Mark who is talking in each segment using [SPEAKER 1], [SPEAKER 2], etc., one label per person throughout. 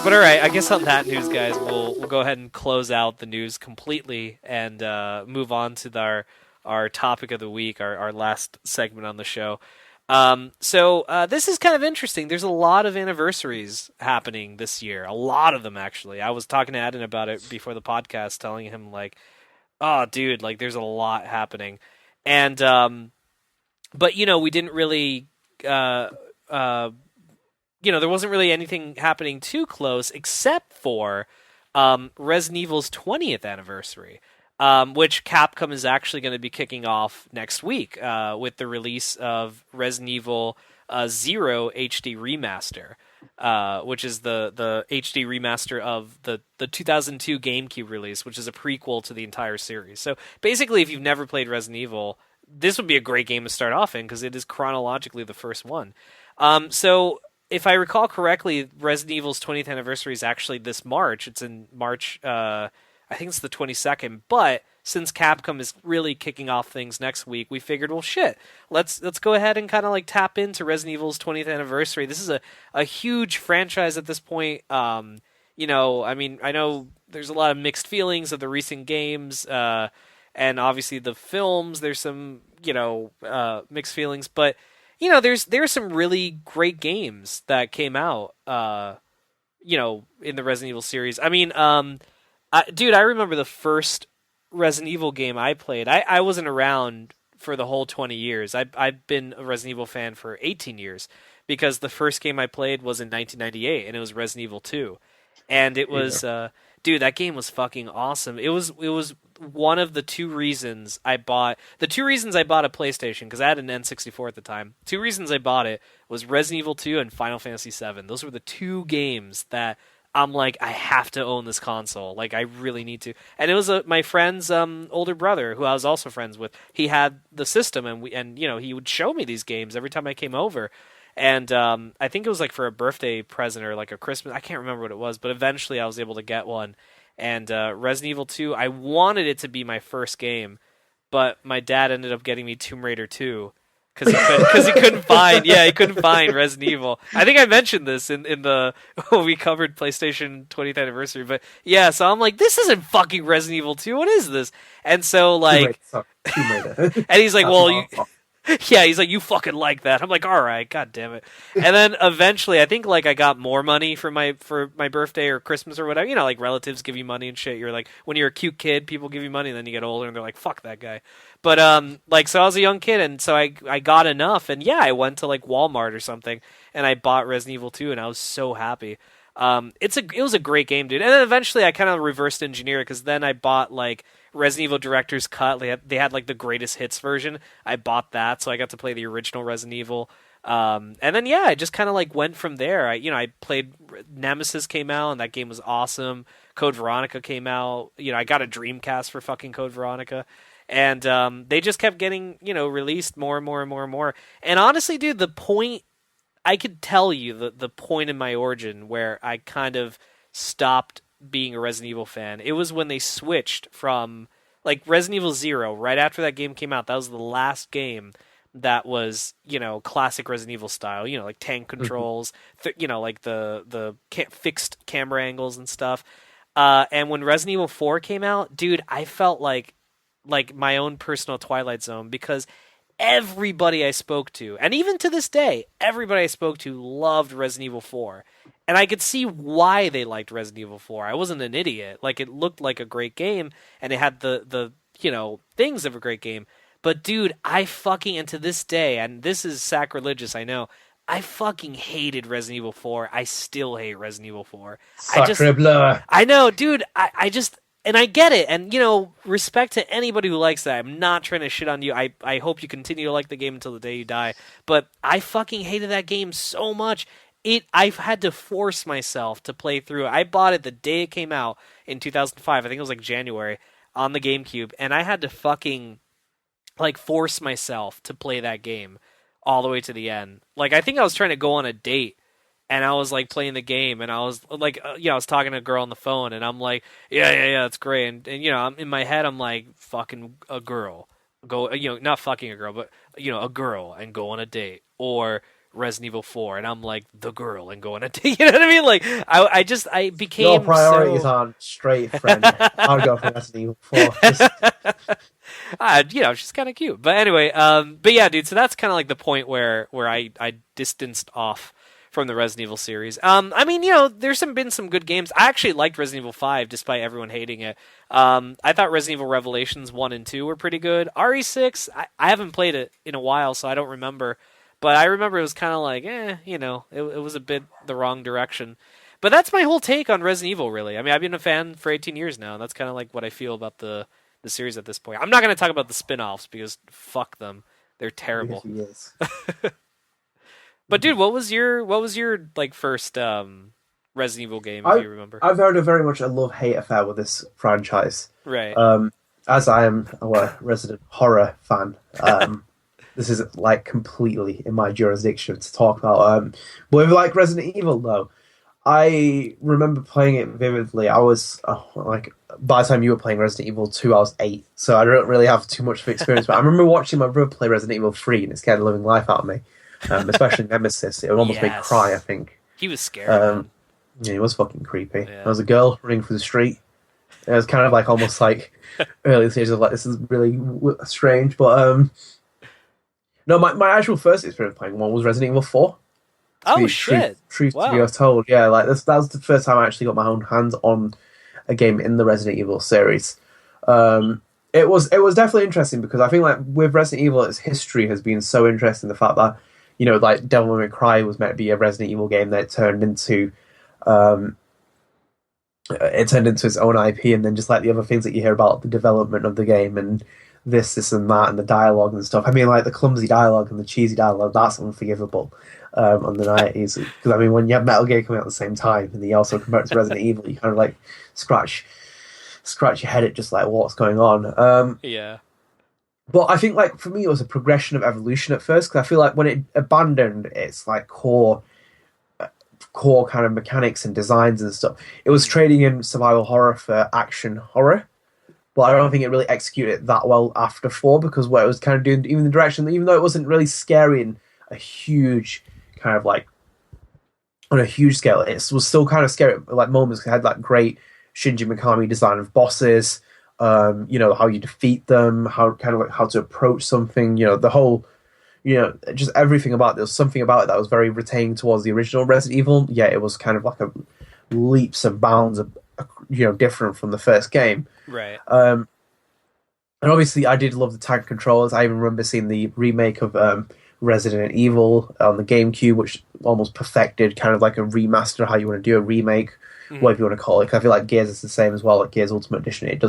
[SPEAKER 1] But all right, I guess on that news, guys, we'll go ahead and close out the news completely and move on to our topic of the week, our last segment on the show. So this is kind of interesting. There's a lot of anniversaries happening this year. A lot of them, actually. I was talking to Adam about it before the podcast, telling him like, "Oh, dude, like there's a lot happening," and but we didn't really. Uh, uh, there wasn't really anything happening too close except for Resident Evil's 20th anniversary, which Capcom is actually going to be kicking off next week with the release of Resident Evil Zero HD Remaster, which is the HD remaster of the 2002 GameCube release, which is a prequel to the entire series. So basically, if you've never played Resident Evil, this would be a great game to start off in because it is chronologically the first one. So if I recall correctly, Resident Evil's 20th anniversary is actually this March. It's in March, I think it's the 22nd. But since Capcom is really kicking off things next week, we figured, well, shit, let's go ahead and kind of like tap into Resident Evil's 20th anniversary. This is a huge franchise at this point. I mean, I know there's a lot of mixed feelings of the recent games, and obviously the films. There's some, mixed feelings, but there's some really great games that came out, in the Resident Evil series. I mean, dude, I remember the first Resident Evil game I played. I wasn't around for the whole 20 years. I've been a Resident Evil fan for 18 years because the first game I played was in 1998, and it was Resident Evil 2. And it was, dude, that game was fucking awesome. It was one of the two reasons I bought a PlayStation, because I had an N64 at the time. Two reasons I bought it was Resident Evil 2 and Final Fantasy 7. Those were the two games that I'm like, I have to own this console. Like, I really need to. And it was my friend's older brother, who I was also friends with. He had the system, and he would show me these games every time I came over. And I think it was like for a birthday present or like a Christmas. I can't remember what it was, but eventually I was able to get one. And Resident Evil 2, I wanted it to be my first game, but my dad ended up getting me Tomb Raider 2 because he couldn't find Resident Evil. I think I mentioned this in the we covered PlayStation 20th anniversary, but yeah, so I'm like, this isn't fucking Resident Evil 2. What is this? And so like,
[SPEAKER 2] Tomb Raider.
[SPEAKER 1] And he's like, well, yeah, he's like, you fucking like that. I'm like, all right, god damn it. And then eventually, I think like I got more money for my birthday or Christmas or whatever. Like relatives give you money and shit. You're like, when you're a cute kid, people give you money, and then you get older and they're like, fuck that guy. But so I was a young kid, and so I got enough, and yeah, I went to like Walmart or something, and I bought Resident Evil 2, and I was so happy. It was a great game, dude. And then eventually, I kind of reversed engineer it because then I bought like Resident Evil Director's Cut. They had like the greatest hits version. I bought that, so I got to play the original Resident Evil. And then yeah, I just kind of like went from there. I played Nemesis came out, and that game was awesome. Code Veronica came out. I got a Dreamcast for fucking Code Veronica. And they just kept getting released more and more and more and more. And honestly, dude, the point I could tell you the point in my origin where I kind of stopped being a Resident Evil fan. It was when they switched from like Resident Evil 0 right after that game came out. That was the last game that was, classic Resident Evil style, like tank controls, like the fixed camera angles and stuff. And when Resident Evil 4 came out, dude, I felt like my own personal Twilight Zone because everybody I spoke to, and even to this day, everybody I spoke to loved Resident Evil 4. And I could see why they liked Resident Evil 4. I wasn't an idiot. Like, it looked like a great game, and it had the things of a great game. But, dude, and to this day, and this is sacrilegious, I know, I fucking hated Resident Evil 4. I still hate Resident Evil 4.
[SPEAKER 2] Sacre bleu.
[SPEAKER 1] I know, dude, I just... And I get it, and, respect to anybody who likes that. I'm not trying to shit on you. I hope you continue to like the game until the day you die. But I fucking hated that game so much. I've had to force myself to play through it. I bought it the day it came out in 2005. I think it was like January on the GameCube. And I had to fucking, like, force myself to play that game all the way to the end. Like, I think I was trying to go on a date. And I was like playing the game, and I was like, I was talking to a girl on the phone, and I'm like, yeah, it's great. And I'm in my head, I'm like, fucking a girl, go, not fucking a girl, but a girl, and go on a date, or Resident Evil 4, and I'm like the girl and going to, you know what I mean? Like I
[SPEAKER 2] Your
[SPEAKER 1] became
[SPEAKER 2] priorities
[SPEAKER 1] so.
[SPEAKER 2] aren't straight, friend. I'd go for Resident Evil 4. Just
[SPEAKER 1] She's kind of cute. But anyway, but yeah, dude. So that's kind of like the point where I distanced off from the Resident Evil series. I mean, there's been some good games. I actually liked Resident Evil 5, despite everyone hating it. I thought Resident Evil Revelations 1 and 2 were pretty good. RE6, I haven't played it in a while, so I don't remember. But I remember it was kind of like, it was a bit the wrong direction. But that's my whole take on Resident Evil, really. I mean, I've been a fan for 18 years now, and that's kind of like what I feel about the series at this point. I'm not going to talk about the spin-offs because fuck them. They're terrible.
[SPEAKER 2] yes.
[SPEAKER 1] But dude, what was your like first Resident Evil game, if you remember?
[SPEAKER 2] I've had a very much a love-hate affair with this franchise.
[SPEAKER 1] Right.
[SPEAKER 2] As I am a resident horror fan, this is like completely in my jurisdiction to talk about. But with like Resident Evil though, I remember playing it vividly. I was like, by the time you were playing Resident Evil 2, I was 8, so I don't really have too much of experience. But I remember watching my brother play Resident Evil 3, and it scared the living life out of me. Especially Nemesis, it would almost make me cry. I think
[SPEAKER 1] he was scary.
[SPEAKER 2] Yeah, he was fucking creepy.
[SPEAKER 1] Yeah.
[SPEAKER 2] There was a girl running through the street. It was kind of like almost like early stages of like this is really strange. But no, my actual first experience playing one was Resident Evil 4.
[SPEAKER 1] Oh shit!
[SPEAKER 2] Truth to be told, yeah, like that was the first time I actually got my own hands on a game in the Resident Evil series. It was definitely interesting because I think like with Resident Evil, its history has been so interesting. The fact that like Devil May Cry was meant to be a Resident Evil game that turned into its own IP, and then just like the other things that you hear about the development of the game and this and that and the dialogue and stuff. I mean, like the clumsy dialogue and the cheesy dialogue, that's unforgivable on the 90s. Because I mean, when you have Metal Gear coming out at the same time and you also compare it to Resident Evil, you kind of like scratch your head at just like what's going on.
[SPEAKER 1] Yeah.
[SPEAKER 2] But I think, like, for me, it was a progression of evolution at first, because I feel like when it abandoned its, like, core kind of mechanics and designs and stuff, it was trading in survival horror for action horror. But I don't think it really executed it that well after 4, because what it was kind of doing, even the direction, even though it wasn't really scary in a huge, kind of, like, on a huge scale, it was still kind of scary at, like, moments. It had, like, great Shinji Mikami design of bosses, how you defeat them, how to approach something, the whole, just everything about it. There was something about it that was very retaining towards the original Resident Evil. Yeah, it was kind of like a leaps and bounds of, different from the first game.
[SPEAKER 1] Right.
[SPEAKER 2] And obviously I did love the tank controls. I even remember seeing the remake of Resident Evil on the GameCube, which almost perfected kind of like a remaster, how you want to do a remake, whatever you want to call it. I feel like Gears is the same as well, like Gears Ultimate Edition. It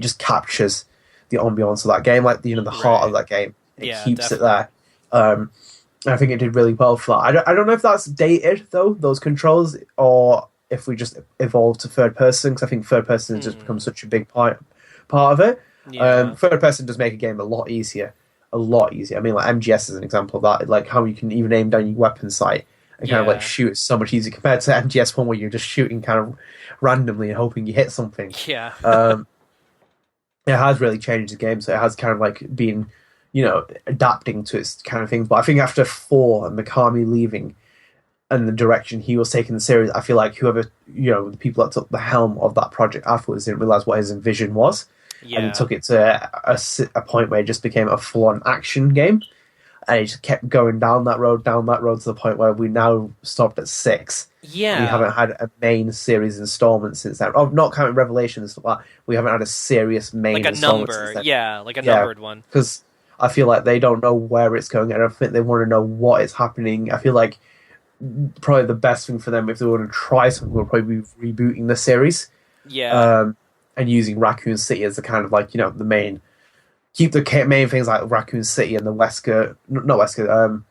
[SPEAKER 2] just captures the ambiance of that game, like the heart of that game. It keeps it there. I think it did really well for that. I don't know if that's dated though, those controls, or if we just evolved to third person, because I think third person has just become such a big part of it. Yeah. Third person does make a game a lot easier. I mean, like MGS is an example of that. Like how you can even aim down your weapon sight and kind of like shoot is so much easier compared to MGS1 where you're just shooting kind of randomly and hoping you hit something.
[SPEAKER 1] Yeah.
[SPEAKER 2] It has really changed the game, so it has kind of like been, adapting to its kind of things. But I think after 4 and Mikami leaving and the direction he was taking the series, I feel like whoever, the people that took the helm of that project afterwards didn't realize what his vision was. Yeah. And he took it to a point where it just became a full-on action game. And it just kept going down that road to the point where we now stopped at 6.
[SPEAKER 1] Yeah.
[SPEAKER 2] We haven't had a main series installment since then. Oh, not counting Revelations, but we haven't had a serious main installment since then.
[SPEAKER 1] Yeah, like a numbered one.
[SPEAKER 2] Because I feel like they don't know where it's going. I don't think they want to know what is happening. I feel like probably the best thing for them, if they want to try something, would probably be rebooting the series.
[SPEAKER 1] Yeah.
[SPEAKER 2] And using Raccoon City as the kind of like, the main... Keep the main things like Raccoon City and the Wesker... Not Wesker,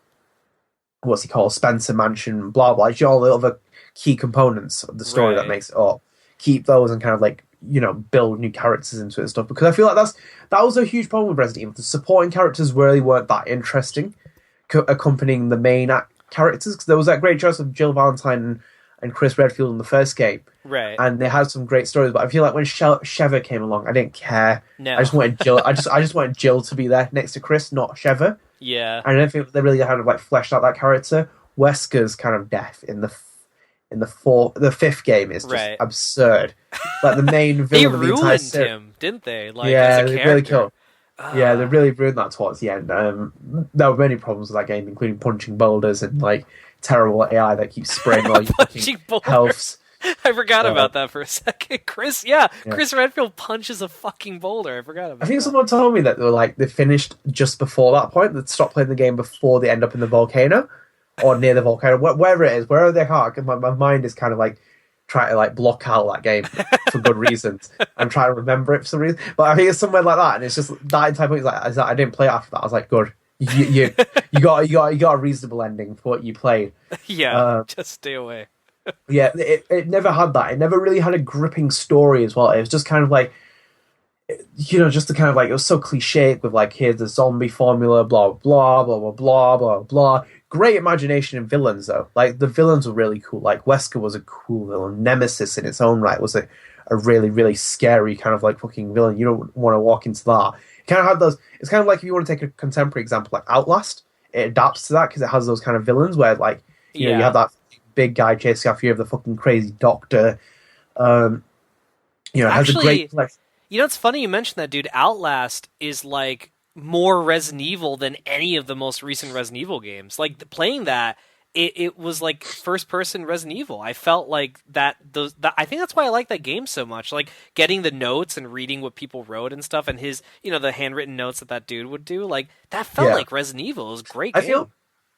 [SPEAKER 2] what's he called? Spencer Mansion, blah, blah. All the other key components of the story that makes it up. Keep those and kind of like, build new characters into it and stuff. Because I feel like that was a huge problem with Resident Evil. The supporting characters really weren't that interesting, accompanying the main characters. Because there was that great choice of Jill Valentine and Chris Redfield in the first game,
[SPEAKER 1] Right.
[SPEAKER 2] and they had some great stories. But I feel like when Sheva came along, I didn't care. I
[SPEAKER 1] No.
[SPEAKER 2] just wanted Jill. I just wanted Jill to be there next to Chris, not Sheva.
[SPEAKER 1] Yeah.
[SPEAKER 2] And I don't think they really kind of like fleshed out that character. Wesker's kind of death the fifth game is just
[SPEAKER 1] Right.
[SPEAKER 2] absurd. Like the main
[SPEAKER 1] They
[SPEAKER 2] villain of the entire
[SPEAKER 1] ruined
[SPEAKER 2] series.
[SPEAKER 1] him, didn't they? Like
[SPEAKER 2] Yeah,
[SPEAKER 1] as a
[SPEAKER 2] they really
[SPEAKER 1] character.
[SPEAKER 2] killed. Yeah, they
[SPEAKER 1] Ah.
[SPEAKER 2] really ruined that towards the end. There were many problems with that game, including punching boulders and like terrible AI that keeps spraying all your fucking
[SPEAKER 1] Punching boulders.
[SPEAKER 2] healths.
[SPEAKER 1] I forgot
[SPEAKER 2] Uh,
[SPEAKER 1] about that for a second. Chris, yeah,
[SPEAKER 2] Yeah.
[SPEAKER 1] Chris Redfield punches a fucking boulder. I forgot about
[SPEAKER 2] I think
[SPEAKER 1] that.
[SPEAKER 2] someone told me that they finished just before that point. They stopped playing the game before they end up in the volcano or near the volcano, wherever it is, wherever they are. My mind is kind of like trying to like block out that game for good reasons. I'm trying to remember it for some reason, but I think it's somewhere like that. And it's just that entire point. I didn't play it after that. I was like, good, you got a reasonable ending for what you played.
[SPEAKER 1] Yeah, just stay away.
[SPEAKER 2] Yeah, it never had that. It never really had a gripping story as well. It was just kind of like, just the kind of like, it was so cliche with like, here's the zombie formula, blah, blah, blah, blah, blah, blah, blah. Great imagination in villains, though. Like, the villains were really cool. Like, Wesker was a cool villain. Nemesis in its own right was a really, really scary kind of like fucking villain. You don't want to walk into that. It kind of had those, it's kind of like if you want to take a contemporary example, like Outlast, it adapts to that because it has those kind of villains where like, you have that big guy chasing after you, have the fucking crazy doctor. It has a great.
[SPEAKER 1] It's funny you mentioned that, dude. Outlast is like more Resident Evil than any of the most recent Resident Evil games. Like playing that, it was like first person Resident Evil. I felt like that. I think that's why I like that game so much. Like getting the notes and reading what people wrote and stuff, and his, the handwritten notes that dude would do. Like that felt like Resident Evil. It was a great game.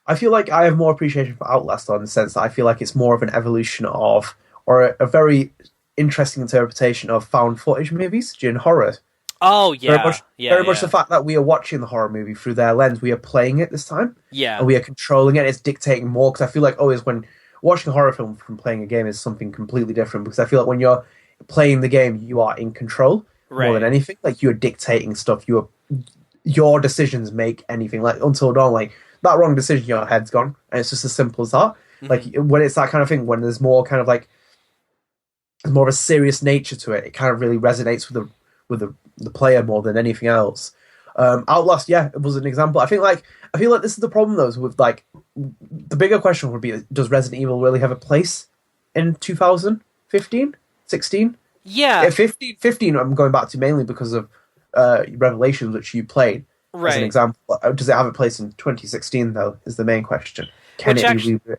[SPEAKER 2] I feel like I have more appreciation for Outlast in the sense that I feel like it's more of an evolution of, or a very interesting interpretation of found footage movies during horror.
[SPEAKER 1] Oh, yeah.
[SPEAKER 2] Very much the fact that we are watching the horror movie through their lens. We are playing it this time.
[SPEAKER 1] Yeah.
[SPEAKER 2] And we are controlling it. It's dictating more. Because I feel like always when watching a horror film from playing a game is something completely different. Because I feel like when you're playing the game, you are in control more than anything. Like, you're dictating stuff. Your decisions make anything. Like, Until Dawn, like, that wrong decision, your head's gone. And it's just as simple as that. Mm-hmm. Like, when it's that kind of thing, when there's more kind of like, there's more of a serious nature to it, it kind of really resonates with the player more than anything else. Outlast, it was an example. I feel like this is the problem though, is with like, the bigger question would be, does Resident Evil really have a place in 2015, 16?
[SPEAKER 1] Yeah.
[SPEAKER 2] 15 I'm going back to mainly because of Revelations, which you played as an example. Does it have a place in 2016 though, is the main question. Can it be rebooted?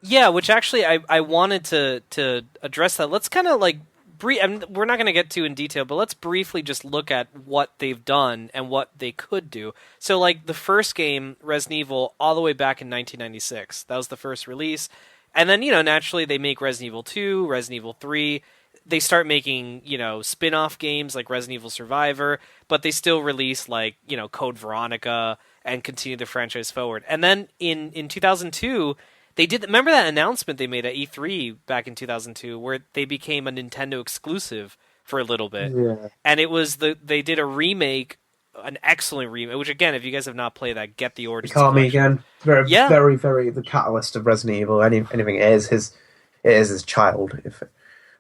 [SPEAKER 1] Yeah, which actually I wanted to address that. Let's kind of like we're not going to get to in detail, but let's briefly just look at what they've done and what they could do. So like the first game, Resident Evil, all the way back in 1996. That was the first release. And then, naturally they make Resident Evil 2, Resident Evil 3. They start making, spin-off games like Resident Evil Survivor, but they still release like, Code Veronica and continue the franchise forward. And then in 2002, they did. Remember that announcement they made at E3 back in 2002, where they became a Nintendo exclusive for a little bit, and it was they did a remake, an excellent remake. Which again, if you guys have not played that, get the Origins.
[SPEAKER 2] Call me again. Very, very the catalyst of Resident Evil. Anything is his child, if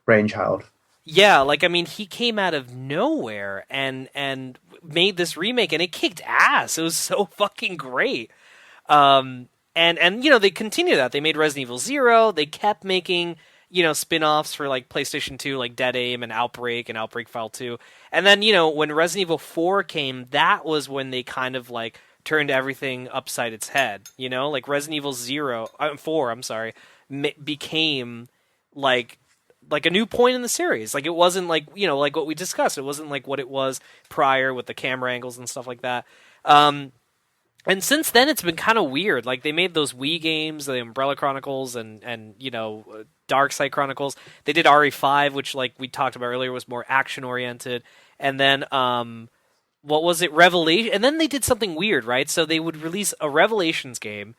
[SPEAKER 2] brainchild.
[SPEAKER 1] Yeah, like I mean, he came out of nowhere and made this remake, and it kicked ass. It was so fucking great. And they continue that. They made Resident Evil 0. They kept making, spin-offs for like PlayStation 2, like Dead Aim and Outbreak File 2. And then, when Resident Evil 4 came, that was when they kind of like turned everything upside its head. Like Resident Evil 4, became like a new point in the series. Like it wasn't like, like what we discussed. It wasn't like what it was prior with the camera angles and stuff like that. And since then, it's been kind of weird. Like, they made those Wii games, the Umbrella Chronicles and Dark Side Chronicles. They did RE5, which, like we talked about earlier, was more action-oriented. And then, what was it? Revelation. And then they did something weird, right? So they would release a Revelations game,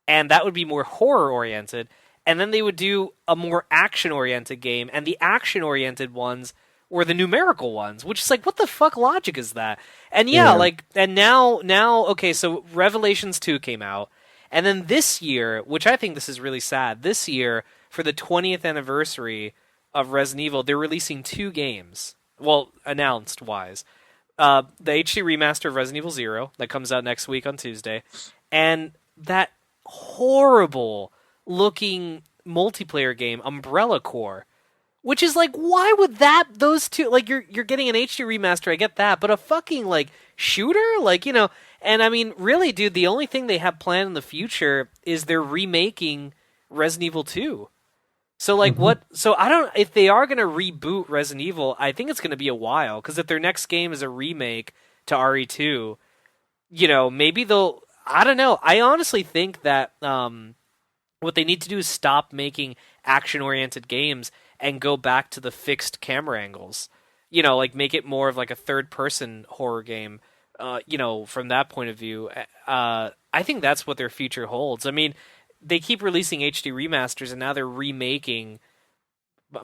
[SPEAKER 1] and that would be more horror-oriented. And then they would do a more action-oriented game, and the action-oriented ones were the numerical ones, which is like, what the fuck logic is that? And now, okay, so Revelations 2 came out, and then this year, which I think this is really sad, this year, for the 20th anniversary of Resident Evil, they're releasing two games. Well, announced wise. The HD remaster of Resident Evil Zero that comes out next week on Tuesday, and that horrible looking multiplayer game Umbrella Corps, which is like, why would those two, like, you're getting an HD remaster, I get that, but a fucking like shooter, like, and I mean, really, dude, the only thing they have planned in the future is they're remaking Resident Evil 2. So like what? So I don't. If they are going to reboot Resident Evil, I think it's going to be a while. Because if their next game is a remake to RE2, maybe they'll. I don't know. I honestly think that what they need to do is stop making action-oriented games and go back to the fixed camera angles. Like make it more of like a third-person horror game. From that point of view, I think that's what their future holds. I mean, they keep releasing HD remasters, and now they're remaking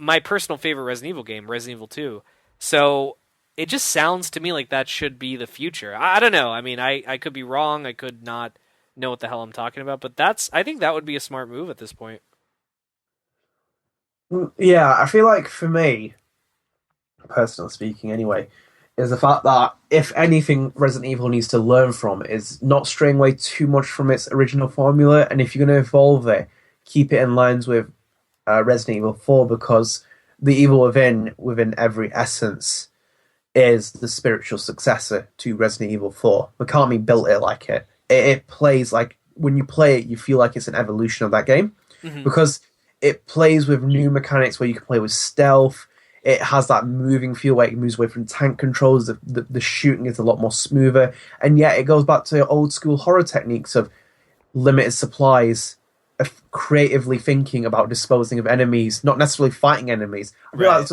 [SPEAKER 1] my personal favorite Resident Evil game, Resident Evil 2. So it just sounds to me like that should be the future. I don't know. I mean, I could be wrong. I could not know what the hell I'm talking about, but I think that would be a smart move at this point.
[SPEAKER 2] Yeah, I feel like for me, personally speaking anyway, is the fact that if anything Resident Evil needs to learn from is not straying away too much from its original formula, and if you're going to evolve it, keep it in lines with Resident Evil 4, because the evil within every essence is the spiritual successor to Resident Evil 4. Mikami built it like it. It plays like, when you play it, you feel like it's an evolution of that game, because it plays with new mechanics where you can play with stealth. It has that moving feel where it moves away from tank controls. The shooting is a lot more smoother. And yet it goes back to old school horror techniques of limited supplies, of creatively thinking about disposing of enemies, not necessarily fighting enemies. I feel like that's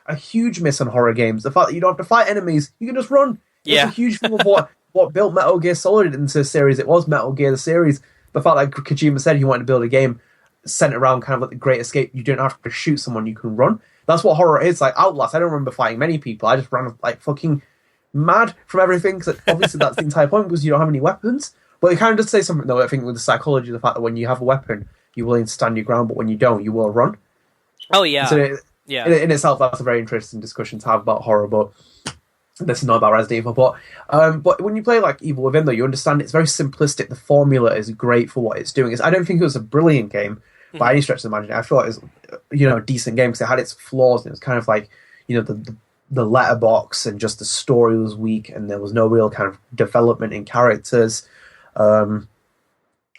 [SPEAKER 2] a huge miss on horror games. The fact that you don't have to fight enemies, you can just run.
[SPEAKER 1] Yeah.
[SPEAKER 2] It's a huge thing of what built Metal Gear Solid into the series. It was Metal Gear, the series. The fact that Kojima said he wanted to build a game centered around kind of like the Great Escape. You don't have to shoot someone, you can run. That's what horror is. Like Outlast, I don't remember fighting many people. I just ran like fucking mad from everything, because obviously that's the entire point, because you don't have any weapons. But it kind of does say something, though, I think, with the psychology of the fact that when you have a weapon, you're willing to stand your ground, but when you don't, you will run.
[SPEAKER 1] Oh, yeah.
[SPEAKER 2] So
[SPEAKER 1] yeah.
[SPEAKER 2] In itself, that's a very interesting discussion to have about horror, but this is not about Resident Evil. But when you play like Evil Within, though, you understand it's very simplistic. The formula is great for what it's doing. I don't think it was a brilliant game by any stretch of the imagination. I thought it was, a decent game, because it had its flaws, and it was kind of like, the letterbox, and just the story was weak, and there was no real kind of development in characters. But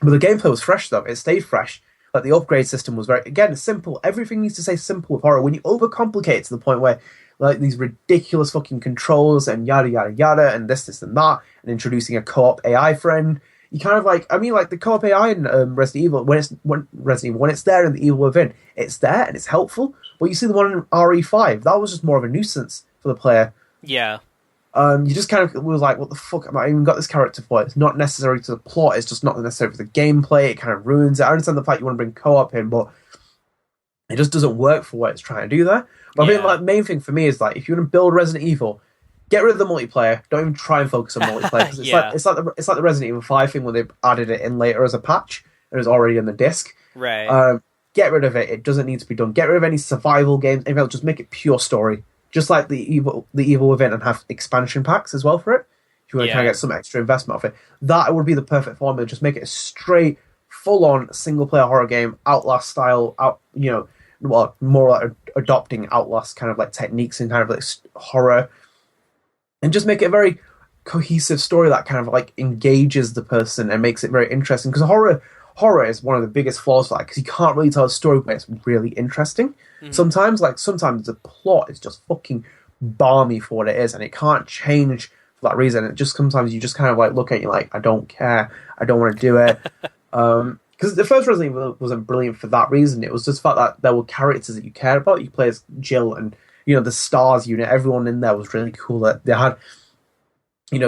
[SPEAKER 2] the gameplay was fresh, though. It stayed fresh. Like, the upgrade system was very, again, simple. Everything needs to stay simple with horror. When you overcomplicate it to the point where, like, these ridiculous fucking controls and yada, yada, yada, and this, and that, and introducing a co-op AI friend, you kind of like, the co-op AI in Resident Evil, when it's there in the Evil Within, it's there and it's helpful. But you see the one in RE5, that was just more of a nuisance for the player.
[SPEAKER 1] Yeah.
[SPEAKER 2] You just kind of was like, what the fuck am I even got this character for? It's not necessary to the plot, it's just not necessary for the gameplay, it kind of ruins it. I understand the fact you want to bring co-op in, but it just doesn't work for what it's trying to do there. But I think the main thing for me is, like, if you want to build Resident Evil, get rid of the multiplayer. Don't even try and focus on multiplayer. 'Cause it's like the Resident Evil 5 thing where they added it in later as a patch, and it was already on the disc.
[SPEAKER 1] Right.
[SPEAKER 2] Get rid of it. It doesn't need to be done. Get rid of any survival games. Anything else, just make it pure story. Just like the Evil Within, and have expansion packs as well for it. If you want to kind of get some extra investment off it, that would be the perfect formula. Just make it a straight, full-on single-player horror game, Outlast style. More like adopting Outlast kind of like techniques and kind of like horror. And just make it a very cohesive story that kind of like engages the person and makes it very interesting. Because horror is one of the biggest flaws for that, because you can't really tell a story where it's really interesting. Sometimes the plot is just fucking balmy for what it is, and it can't change for that reason. It just sometimes you just kind of like look at it like, I don't care, I don't want to do it. Because the first Resident Evil wasn't brilliant for that reason. It was just the fact that there were characters that you cared about. You play as Jill, and the STARS unit, everyone in there was really cool. That they had,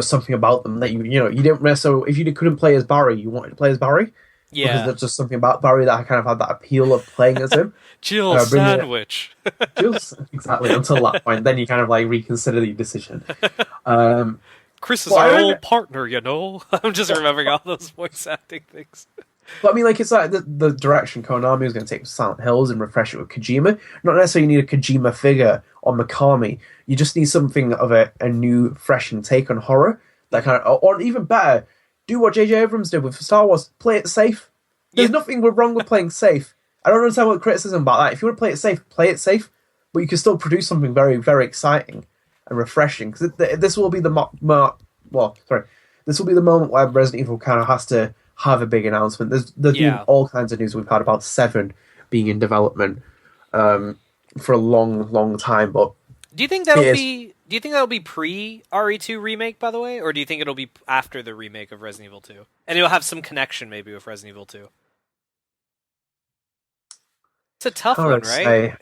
[SPEAKER 2] something about them that you didn't necessarily. If you couldn't play as Barry, you wanted to play as Barry.
[SPEAKER 1] Yeah,
[SPEAKER 2] because there's just something about Barry that kind of had that appeal of playing as him.
[SPEAKER 1] Jill sandwich.
[SPEAKER 2] Exactly. Until that point, then you kind of like reconsider your decision.
[SPEAKER 1] Chris is our old partner, I'm just remembering all those voice acting things.
[SPEAKER 2] But I mean, like, it's like the direction Konami was going to take with Silent Hills and refresh it with Kojima. Not necessarily need a Kojima figure on Mikami. You just need something of a new, fresh take on horror. That kind of, or even better, do what J.J. Abrams did with Star Wars. Play it safe. There's nothing wrong with playing safe. I don't understand what criticism about that. If you want to play it safe, but you can still produce something very, very exciting and refreshing. Because this will be this will be the moment where Resident Evil kind of has to have a big announcement. There's been all kinds of news. We've had about 7 being in development for a long, long time. But
[SPEAKER 1] do you think that'll be pre RE2 remake, by the way, or do you think it'll be after the remake of Resident Evil 2, and it'll have some connection maybe with Resident Evil 2? It's a tough one, right?
[SPEAKER 2] I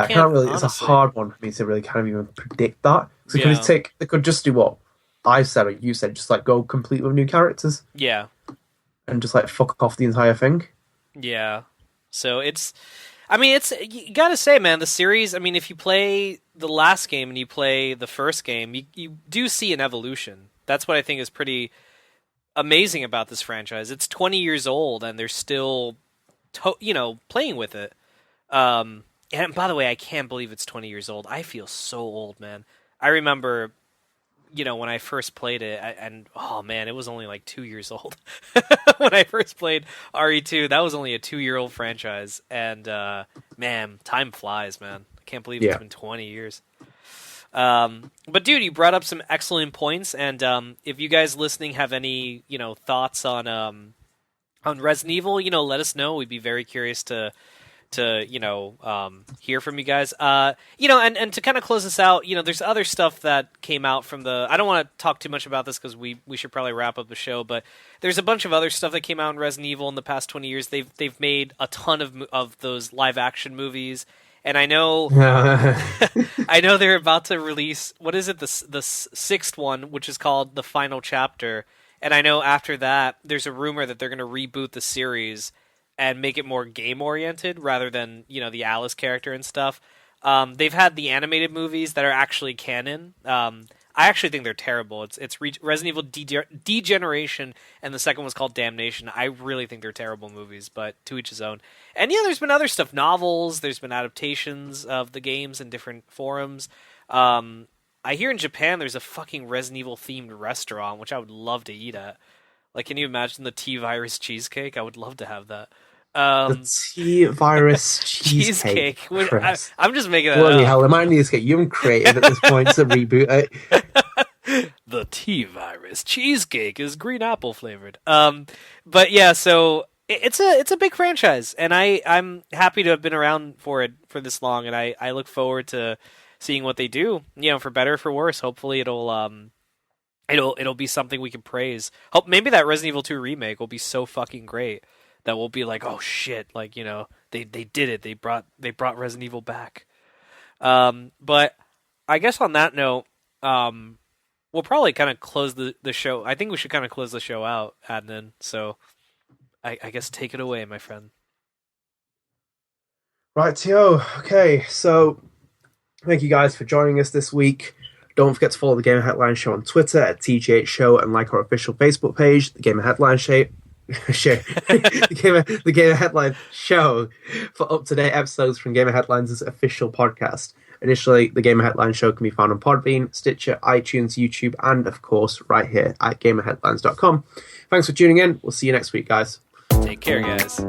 [SPEAKER 2] can't really. Honestly. It's a hard one for me to really kind of even predict that. Because they could just do what I said or you said, just like go complete with new characters.
[SPEAKER 1] Yeah.
[SPEAKER 2] And just like fuck off the entire thing.
[SPEAKER 1] Yeah. So it's you gotta say, man, the series. I mean, if you play the last game and you play the first game, you do see an evolution. That's what I think is pretty amazing about this franchise. It's 20 years old and they're still, playing with it. And by the way, I can't believe it's 20 years old. I feel so old, man. I remember, when I first played it, and oh man, it was only like 2 years old. When I first played RE2, that was only a 2-year-old franchise. And man, time flies, man. I can't believe it's been 20 years. But dude, you brought up some excellent points. And if you guys listening have any, thoughts on Resident Evil, let us know. We'd be very curious to hear from you guys. And to kind of close this out, there's other stuff that came out from I don't want to talk too much about this because we should probably wrap up the show, but there's a bunch of other stuff that came out in Resident Evil in the past 20 years. They've made a ton of those live action movies. And I know, I know they're about to release, what is it, the 6th one, which is called The Final Chapter. And I know after that, there's a rumor that they're going to reboot the series and make it more game-oriented rather than, the Alice character and stuff. They've had the animated movies that are actually canon. I actually think they're terrible. It's Resident Evil Degeneration, and the second one's called Damnation. I really think they're terrible movies, but to each his own. And there's been other stuff, novels. There's been adaptations of the games in different forums. I hear in Japan there's a fucking Resident Evil themed restaurant, which I would love to eat at. Like, can you imagine the T-Virus cheesecake? I would love to have that.
[SPEAKER 2] The T-Virus cheesecake.
[SPEAKER 1] I'm just making that
[SPEAKER 2] Bloody
[SPEAKER 1] up.
[SPEAKER 2] hell, am I need to get you creative at this point to reboot it?
[SPEAKER 1] The T-Virus cheesecake is green apple flavored. But yeah, so it's a big franchise, and I'm happy to have been around for it for this long, and I look forward to seeing what they do. For better or for worse. Hopefully, it'll be something we can praise. Hope maybe that Resident Evil 2 remake will be so fucking great that we'll be like, oh shit, like, they did it. They brought Resident Evil back. But I guess on that note, we'll probably kind of close the show. I think we should kind of close the show out, Adnan. So I guess take it away, my friend.
[SPEAKER 2] Right, Tio. Okay, so thank you guys for joining us this week. Don't forget to follow the Gamer Headline Show on Twitter at TGH Show and like our official Facebook page, the Gamer Headline Show. the Gamer Headline Show for up-to-date episodes from Gamer Headlines' official podcast. Additionally, the Gamer Headline Show can be found on Podbean, Stitcher, iTunes, YouTube, and of course right here at gamerheadlines.com. Thanks for tuning in. We'll see you next week, guys.
[SPEAKER 1] Take care, guys.